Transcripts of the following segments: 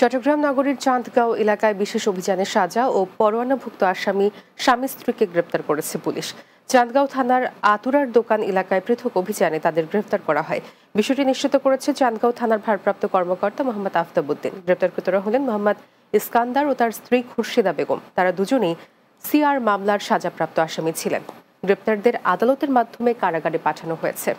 চট্টগ্রাম নগরীর চাঁদগাঁও এলাকায় বিশেষ অভিযানে সাজা ও পরোয়ানাভুক্ত আসামি স্বামী স্ত্রীকে গ্রেপ্তার করেছে পুলিশ। চাঁদগাঁও থানার আতুরার দোকান এলাকায় পৃথক অভিযানে তাদের গ্রেপ্তার করা হয়। বিষয়টি নিশ্চিত করেছে চাঁদগাঁও থানার ভারপ্রাপ্ত কর্মকর্তা মোহাম্মদ আফতাবউদ্দিন। গ্রেপ্তারকৃতরা হলেন মোহাম্মদ ইস্কান্দার ও তার স্ত্রী খুরশিদা বেগম। তারা দুজনেই সিআর মামলার সাজাপ্রাপ্ত আসামি ছিলেন। গ্রেপ্তারদের আদালতের মাধ্যমে কারাগারে পাঠানো হয়েছে।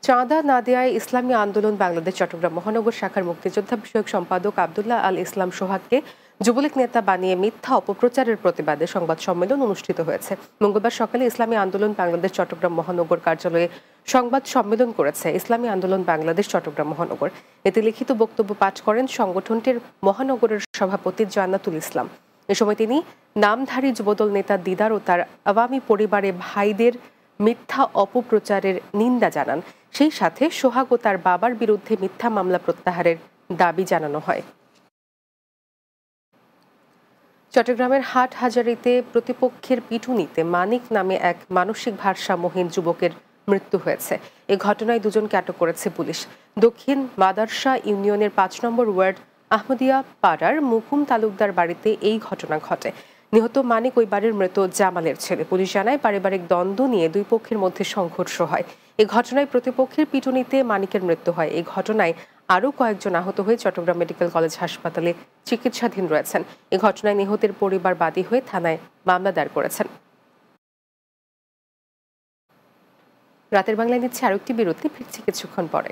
চাঁদা না দেয়ায় ইসলামী আন্দোলন বাংলাদেশ চট্টগ্রাম মহানগর শাখার মুক্তিযোদ্ধা বিষয়ক সম্পাদক আব্দুল্লাহ আল ইসলাম সোহাগকে যুবলীগ নেতা বানিয়ে মিথ্যা অপপ্রচারের প্রতিবাদে সংবাদ সম্মেলন অনুষ্ঠিত হয়েছে। মঙ্গলবার সকালে ইসলামী আন্দোলন বাংলাদেশ চট্টগ্রাম মহানগর কার্যালয়ে সংবাদ সম্মেলন করেছে ইসলামী আন্দোলন বাংলাদেশ চট্টগ্রাম মহানগর। এতে লিখিত বক্তব্য পাঠ করেন সংগঠনটির মহানগরের সভাপতি জান্নাতুল ইসলাম। এ সময় তিনি নামধারী যুবদল নেতা দিদার ও তার আওয়ামী পরিবারে ভাইদের মিথ্যা অপপ্রচারের নিন্দা জানান। সেই সাথে সোহাগ ও তার বাবার বিরুদ্ধে মিথ্যা মামলা প্রত্যাহারের দাবি জানানো হয়। চট্টগ্রামের হাটহাজারীতে প্রতিপক্ষের পিটুনিতে মানিক নামে এক মানসিক ভারসাম্যহীন যুবকের মৃত্যু হয়েছে। এ ঘটনায় দুজনকে আটক করেছে পুলিশ। দক্ষিণ মাদারসা ইউনিয়নের ৫ নম্বর ওয়ার্ড আহমদিয়া পাড়ার মুকুম তালুকদার বাড়িতে এই ঘটনা ঘটে। নিহত মানিক ওই বাড়ির মৃত জামালের ছেলে। পুলিশ জানায় পারিবারিক দ্বন্দ্ব নিয়ে দুই পক্ষের মধ্যে সংঘর্ষ হয়। এই ঘটনায় প্রতিপক্ষের পিটুনিতে মানিকের মৃত্যু হয়। এই ঘটনায় আরও কয়েকজন আহত হয়ে চট্টগ্রাম মেডিকেল কলেজ হাসপাতালে চিকিৎসাধীন রয়েছেন। এই ঘটনায় নিহতের পরিবার বাদী হয়ে থানায় মামলা দায়ের করেছেন। রাতের বাংলায় নিচ্ছে আরেকটি বিরতি, ফিরছি কিছুক্ষণ পরে।